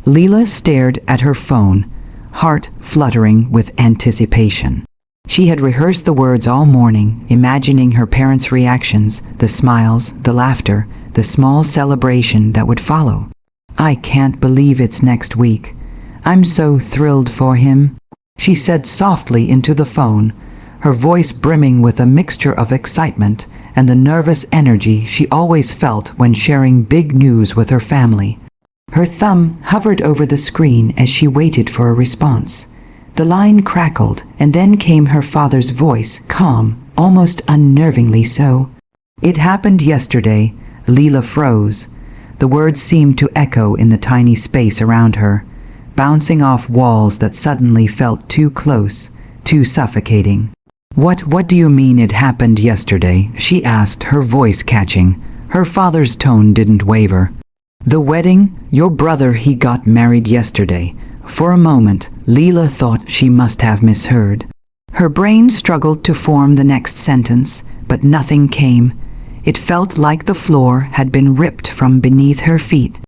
Leela stared at her phone, heart fluttering with anticipation. She had rehearsed the words all morning, imagining her parents' reactions, the smiles, the laughter, the small celebration that would follow. "I can't believe it's next week. I'm so thrilled for him," she said softly into the phone, her voice brimming with a mixture of excitement and the nervous energy she always felt when sharing big news with her family. Her thumb hovered over the screen as she waited for a response. The line crackled, and then came her father's voice, calm, almost unnervingly so. "It happened yesterday." Leela froze. The words seemed to echo in the tiny space around her, bouncing off walls that suddenly felt too close, too suffocating. What do you mean it happened yesterday?" she asked, her voice catching. Her father's tone didn't waver. "The wedding? Your brother, he got married yesterday." For a moment, Leela thought she must have misheard. Her brain struggled to form the next sentence, but nothing came. It felt like the floor had been ripped from beneath her feet.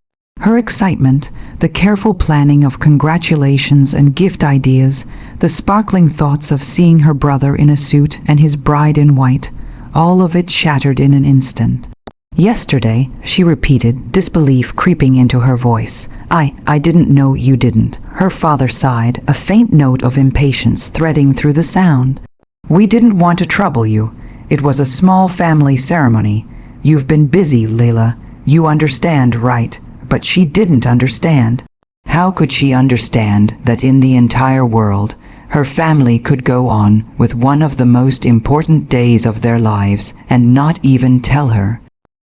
Her excitement, the careful planning of congratulations and gift ideas, the sparkling thoughts of seeing her brother in a suit and his bride in white, all of it shattered in an instant. "Yesterday," she repeated, disbelief creeping into her voice. I didn't know you didn't." Her father sighed, a faint note of impatience threading through the sound. "We didn't want to trouble you. It was a small family ceremony. You've been busy, Leela. You understand, right?" But she didn't understand. How could she understand that in the entire world, her family could go on with one of the most important days of their lives and not even tell her?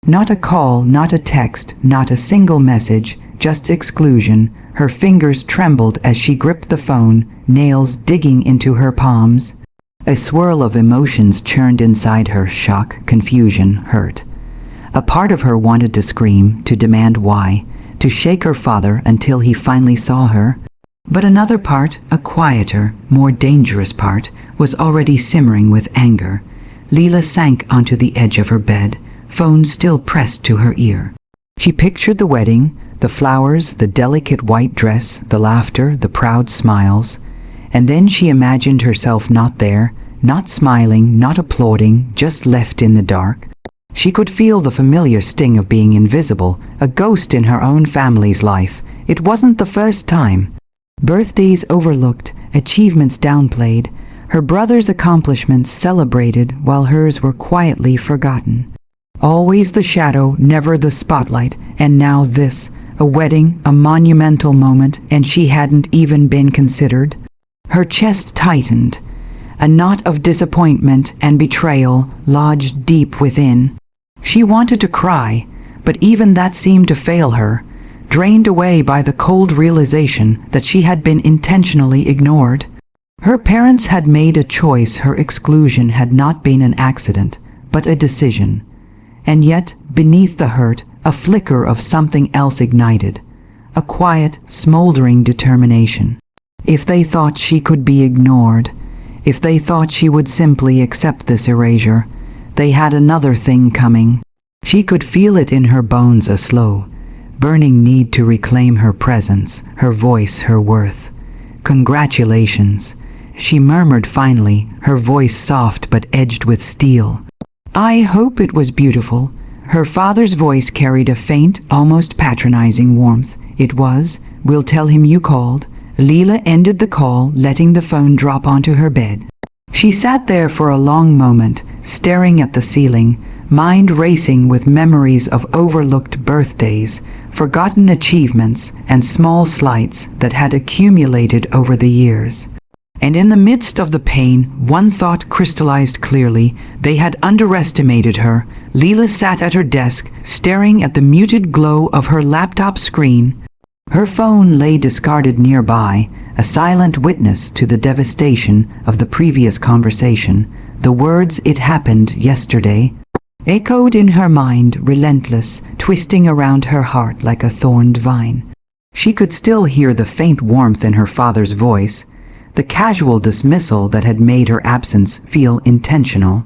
Not a call, not a text, not a single message, just exclusion. Her fingers trembled as she gripped the phone, nails digging into her palms. A swirl of emotions churned inside her: shock, confusion, hurt. A part of her wanted to scream, to demand why, to shake her father until he finally saw her. But another part, a quieter, more dangerous part, was already simmering with anger. Leela sank onto the edge of her bed, phone still pressed to her ear. She pictured the wedding, the flowers, the delicate white dress, the laughter, the proud smiles. And then she imagined herself not there, not smiling, not applauding, just left in the dark. She could feel the familiar sting of being invisible, a ghost in her own family's life. It wasn't the first time. Birthdays overlooked, achievements downplayed, her brother's accomplishments celebrated while hers were quietly forgotten. Always the shadow, never the spotlight, and now this, a wedding, a monumental moment, and she hadn't even been considered. Her chest tightened. A knot of disappointment and betrayal lodged deep within. She wanted to cry, but even that seemed to fail her, drained away by the cold realization that she had been intentionally ignored. Her parents had made a choice. Her exclusion had not been an accident, but a decision. And yet, beneath the hurt, a flicker of something else ignited, a quiet, smoldering determination. If they thought she could be ignored, if they thought she would simply accept this erasure, they had another thing coming. She could feel it in her bones, a slow, burning need to reclaim her presence, her voice, her worth. "Congratulations," she murmured finally, her voice soft but edged with steel. "I hope it was beautiful." Her father's voice carried a faint, almost patronizing warmth. "It was. We'll tell him you called." Leela ended the call, letting the phone drop onto her bed. She sat there for a long moment, staring at the ceiling, mind racing with memories of overlooked birthdays, forgotten achievements, and small slights that had accumulated over the years. And in the midst of the pain, one thought crystallized clearly: they had underestimated her. Leela sat at her desk, staring at the muted glow of her laptop screen. Her phone lay discarded nearby, a silent witness to the devastation of the previous conversation. The words "it happened yesterday" echoed in her mind, relentless, twisting around her heart like a thorned vine. She could still hear the faint warmth in her father's voice, the casual dismissal that had made her absence feel intentional.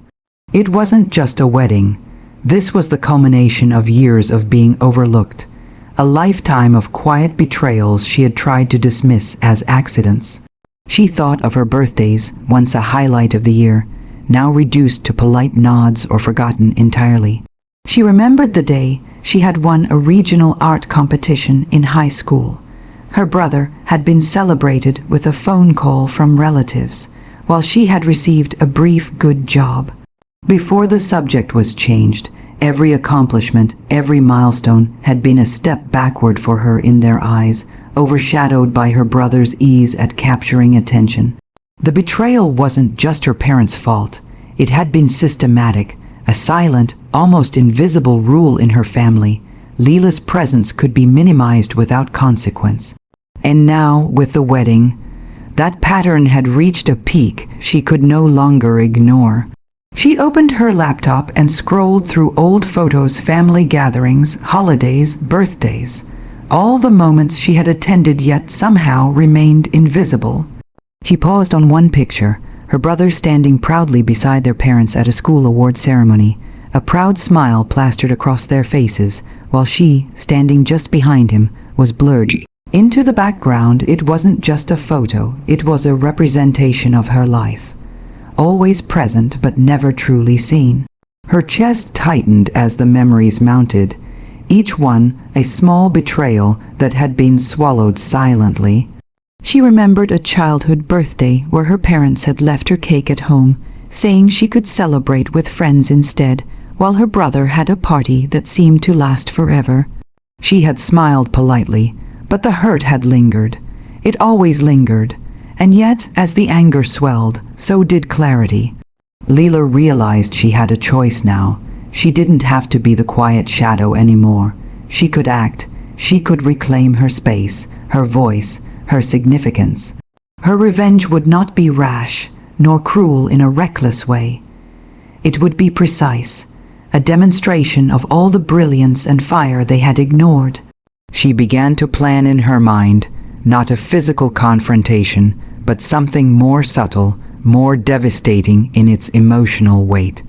It wasn't just a wedding. This was the culmination of years of being overlooked, a lifetime of quiet betrayals she had tried to dismiss as accidents. She thought of her birthdays, once a highlight of the year, now reduced to polite nods or forgotten entirely. She remembered the day she had won a regional art competition in high school. Her brother had been celebrated with a phone call from relatives, while she had received a brief good job. Before the subject was changed, every accomplishment, every milestone had been a step backward for her in their eyes, overshadowed by her brother's ease at capturing attention. The betrayal wasn't just her parents' fault. It had been systematic, a silent, almost invisible rule in her family. Leela's presence could be minimized without consequence. And now, with the wedding, that pattern had reached a peak she could no longer ignore. She opened her laptop and scrolled through old photos, family gatherings, holidays, birthdays. All the moments she had attended yet somehow remained invisible. She paused on one picture, her brothers standing proudly beside their parents at a school award ceremony, a proud smile plastered across their faces, while she, standing just behind him, was blurred into the background. It wasn't just a photo, it was a representation of her life. Always present but never truly seen. Her chest tightened as the memories mounted, each one a small betrayal that had been swallowed silently. She remembered a childhood birthday where her parents had left her cake at home, saying she could celebrate with friends instead, while her brother had a party that seemed to last forever. She had smiled politely, but the hurt had lingered. It always lingered, and yet as the anger swelled, so did clarity. Leela realized she had a choice now. She didn't have to be the quiet shadow anymore. She could act. She could reclaim her space, her voice, her significance. Her revenge would not be rash, nor cruel in a reckless way. It would be precise, a demonstration of all the brilliance and fire they had ignored. She began to plan in her mind, not a physical confrontation, but something more subtle, more devastating in its emotional weight.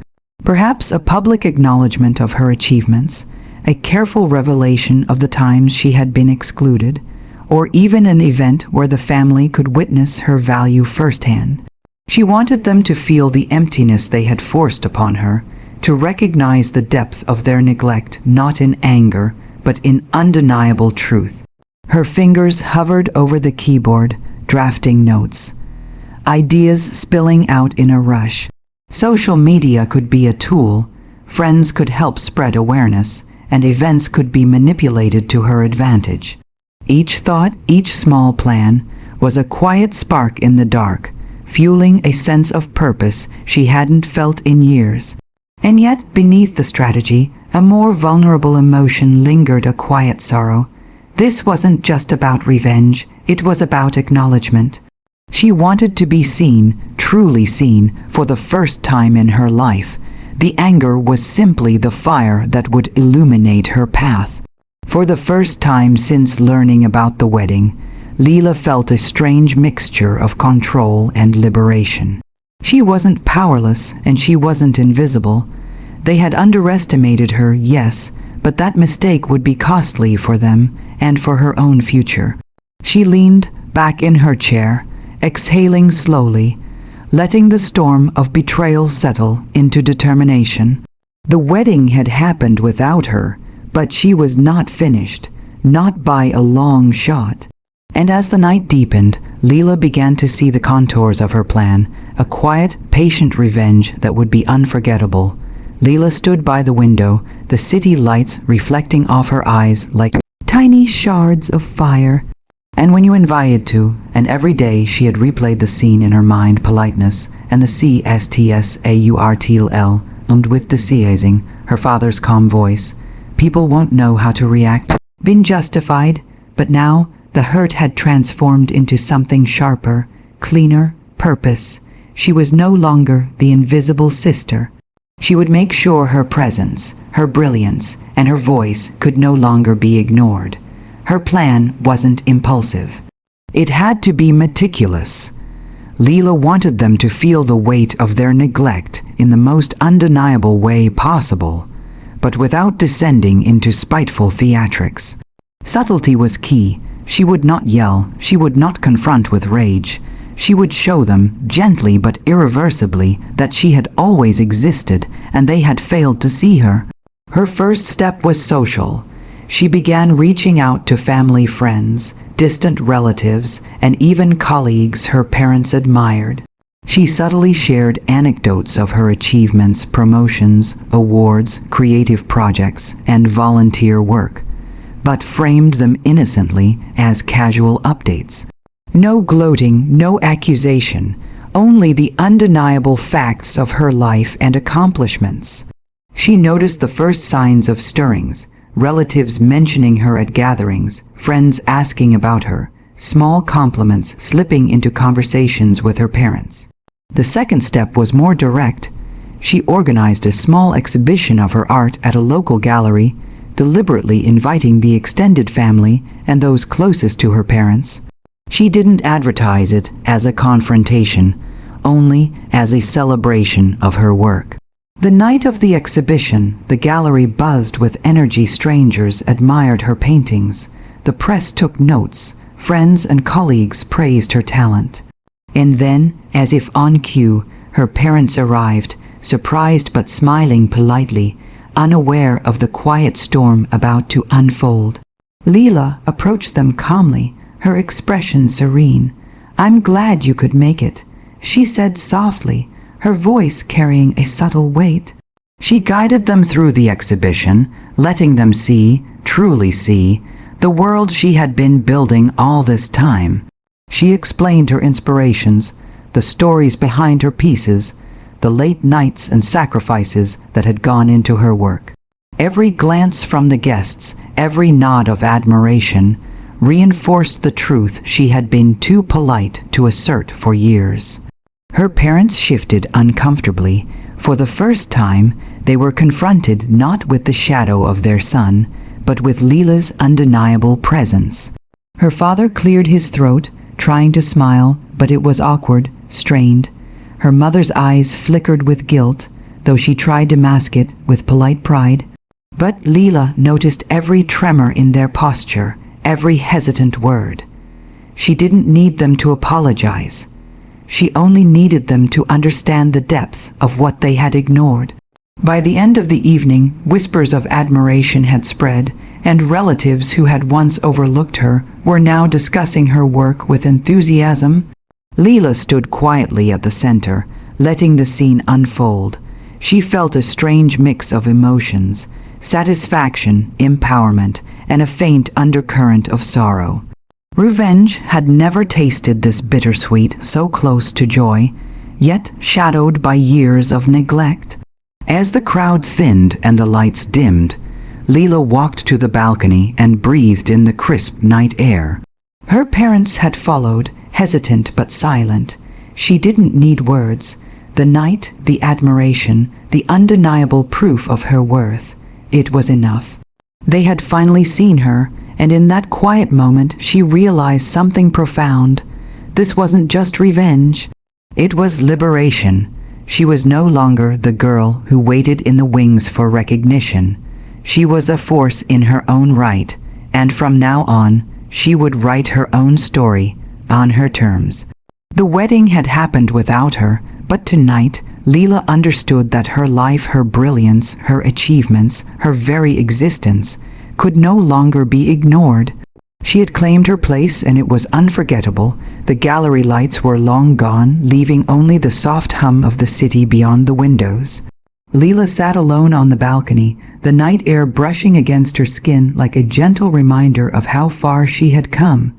Perhaps a public acknowledgement of her achievements, a careful revelation of the times she had been excluded, or even an event where the family could witness her value firsthand. She wanted them to feel the emptiness they had forced upon her, to recognize the depth of their neglect not in anger, but in undeniable truth. Her fingers hovered over the keyboard, drafting notes. Ideas spilling out in a rush. Social media could be a tool, friends could help spread awareness, and events could be manipulated to her advantage. Each thought, each small plan, was a quiet spark in the dark, fueling a sense of purpose she hadn't felt in years. And yet, beneath the strategy, a more vulnerable emotion lingered, a quiet sorrow. This wasn't just about revenge, it was about acknowledgement. She wanted to be seen, truly seen, for the first time in her life. The anger was simply the fire that would illuminate her path. For the first time since learning about the wedding, Leela felt a strange mixture of control and liberation. She wasn't powerless and she wasn't invisible. They had underestimated her, yes, but that mistake would be costly for them and for her own future. She leaned back in her chair, exhaling slowly, letting the storm of betrayal settle into determination. The wedding had happened without her, but she was not finished, not by a long shot. And as the night deepened, Leela began to see the contours of her plan, a quiet, patient revenge that would be unforgettable. Leela stood by the window, the city lights reflecting off her eyes like tiny shards of fire. And when you invited to, and every day she had replayed the scene in her mind, politeness, and the CSTSAURTL, with deceasing, her father's calm voice. People won't know how to react. Been justified, but now the hurt had transformed into something sharper, cleaner, purpose. She was no longer the invisible sister. She would make sure her presence, her brilliance, and her voice could no longer be ignored. Her plan wasn't impulsive. It had to be meticulous. Leela wanted them to feel the weight of their neglect in the most undeniable way possible, but without descending into spiteful theatrics. Subtlety was key. She would not yell, she would not confront with rage. She would show them, gently but irreversibly, that she had always existed and they had failed to see her. Her first step was social. She began reaching out to family friends, distant relatives, and even colleagues her parents admired. She subtly shared anecdotes of her achievements, promotions, awards, creative projects, and volunteer work, but framed them innocently as casual updates. No gloating, no accusation, only the undeniable facts of her life and accomplishments. She noticed the first signs of stirrings, relatives mentioning her at gatherings, friends asking about her, small compliments slipping into conversations with her parents. The second step was more direct. She organized a small exhibition of her art at a local gallery, deliberately inviting the extended family and those closest to her parents. She didn't advertise it as a confrontation, only as a celebration of her work. The night of the exhibition, the gallery buzzed with energy. Strangers admired her paintings. The press took notes. Friends and colleagues praised her talent. And then, as if on cue, her parents arrived, surprised but smiling politely, unaware of the quiet storm about to unfold. Leela approached them calmly, her expression serene. "I'm glad you could make it," she said softly, her voice carrying a subtle weight. She guided them through the exhibition, letting them see, truly see, the world she had been building all this time. She explained her inspirations, the stories behind her pieces, the late nights and sacrifices that had gone into her work. Every glance from the guests, every nod of admiration, reinforced the truth she had been too polite to assert for years. Her parents shifted uncomfortably. For the first time, they were confronted not with the shadow of their son, but with Leela's undeniable presence. Her father cleared his throat, trying to smile, but it was awkward, strained. Her mother's eyes flickered with guilt, though she tried to mask it with polite pride. But Leela noticed every tremor in their posture, every hesitant word. She didn't need them to apologize. She only needed them to understand the depth of what they had ignored. By the end of the evening, whispers of admiration had spread, and relatives who had once overlooked her were now discussing her work with enthusiasm. Leela stood quietly at the center, letting the scene unfold. She felt a strange mix of emotions, satisfaction, empowerment, and a faint undercurrent of sorrow. Revenge had never tasted this bittersweet, so close to joy, yet shadowed by years of neglect. As the crowd thinned and the lights dimmed, Leela walked to the balcony and breathed in the crisp night air. Her parents had followed, hesitant but silent. She didn't need words. The night, the admiration, the undeniable proof of her worth. It was enough. They had finally seen her, and in that quiet moment she realized something profound. This wasn't just revenge. It was liberation. She was no longer the girl who waited in the wings for recognition. She was a force in her own right, and from now on, she would write her own story, on her terms. The wedding had happened without her, but tonight, Leela understood that her life, her brilliance, her achievements, her very existence, could no longer be ignored. She had claimed her place, and it was unforgettable. The gallery lights were long gone, leaving only the soft hum of the city beyond the windows. Leela sat alone on the balcony, the night air brushing against her skin like a gentle reminder of how far she had come.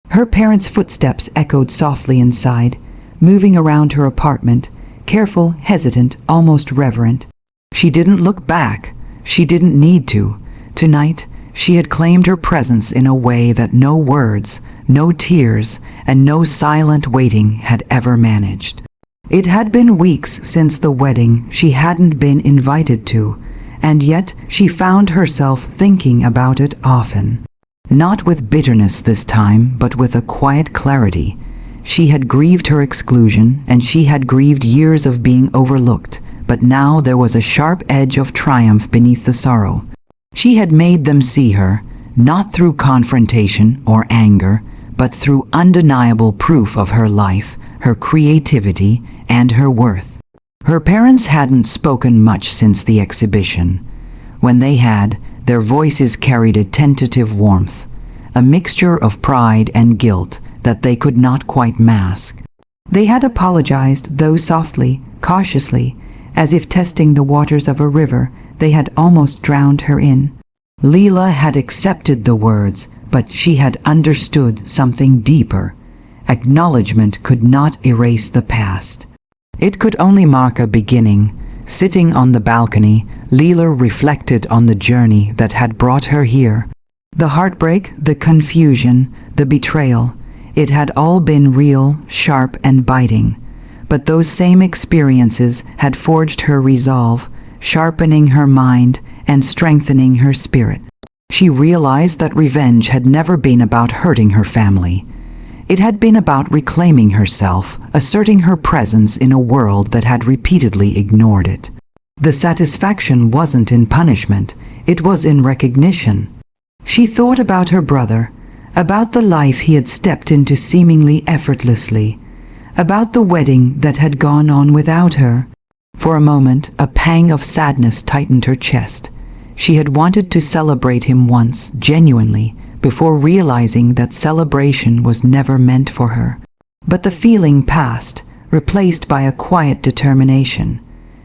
Her parents' footsteps echoed softly inside, moving around her apartment, careful, hesitant, almost reverent. She didn't look back. She didn't need to. Tonight, she had claimed her presence in a way that no words, no tears, and no silent waiting had ever managed. It had been weeks since the wedding she hadn't been invited to, and yet she found herself thinking about it often. Not with bitterness this time, but with a quiet clarity. She had grieved her exclusion, and she had grieved years of being overlooked, but now there was a sharp edge of triumph beneath the sorrow. She had made them see her, not through confrontation or anger, but through undeniable proof of her life, her creativity, and her worth. Her parents hadn't spoken much since the exhibition. When they had, their voices carried a tentative warmth, a mixture of pride and guilt that they could not quite mask. They had apologized, though softly, cautiously, as if testing the waters of a river they had almost drowned her in. Leela had accepted the words, but she had understood something deeper. Acknowledgement could not erase the past. It could only mark a beginning. Sitting on the balcony, Leela reflected on the journey that had brought her here. The heartbreak, the confusion, the betrayal. It had all been real, sharp, and biting. But those same experiences had forged her resolve, sharpening her mind and strengthening her spirit. She realized that revenge had never been about hurting her family. It had been about reclaiming herself, asserting her presence in a world that had repeatedly ignored it. The satisfaction wasn't in punishment, it was in recognition. She thought about her brother, about the life he had stepped into seemingly effortlessly, about the wedding that had gone on without her. For a moment, a pang of sadness tightened her chest. She had wanted to celebrate him once, genuinely, before realizing that celebration was never meant for her. But the feeling passed, replaced by a quiet determination.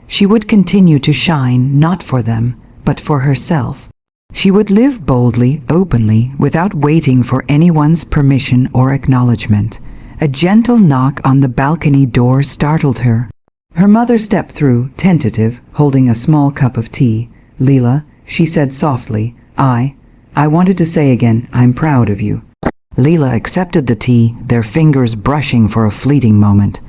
She would continue to shine, not for them, but for herself. She would live boldly, openly, without waiting for anyone's permission or acknowledgement. A gentle knock on the balcony door startled her. Her mother stepped through, tentative, holding a small cup of tea. "Leela," she said softly, I wanted to say again, I'm proud of you." Leela accepted the tea, their fingers brushing for a fleeting moment.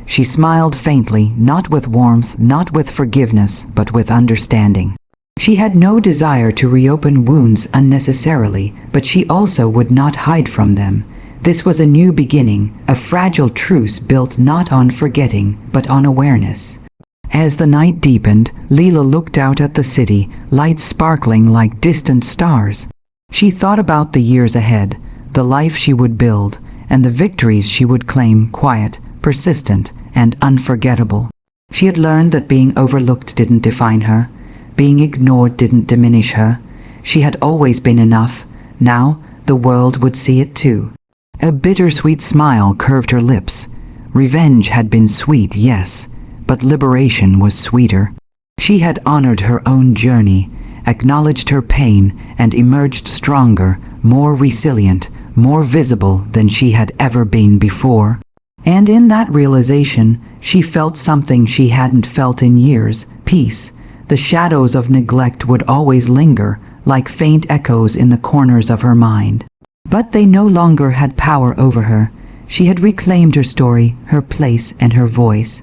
She smiled faintly, not with warmth, not with forgiveness, but with understanding. She had no desire to reopen wounds unnecessarily, but she also would not hide from them. This was a new beginning, a fragile truce built not on forgetting, but on awareness. As the night deepened, Leela looked out at the city, lights sparkling like distant stars. She thought about the years ahead, the life she would build, and the victories she would claim, quiet, persistent, and unforgettable. She had learned that being overlooked didn't define her. Being ignored didn't diminish her. She had always been enough. Now, the world would see it too. A bittersweet smile curved her lips. Revenge had been sweet, yes, but liberation was sweeter. She had honored her own journey, acknowledged her pain, and emerged stronger, more resilient, more visible than she had ever been before. And in that realization, she felt something she hadn't felt in years, peace. The shadows of neglect would always linger, like faint echoes in the corners of her mind. But they no longer had power over her. She had reclaimed her story, her place, and her voice.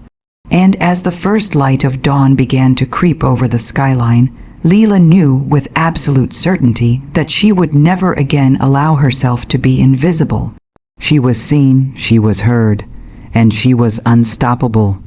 And as the first light of dawn began to creep over the skyline, Leela knew with absolute certainty that she would never again allow herself to be invisible. She was seen, she was heard, and she was unstoppable.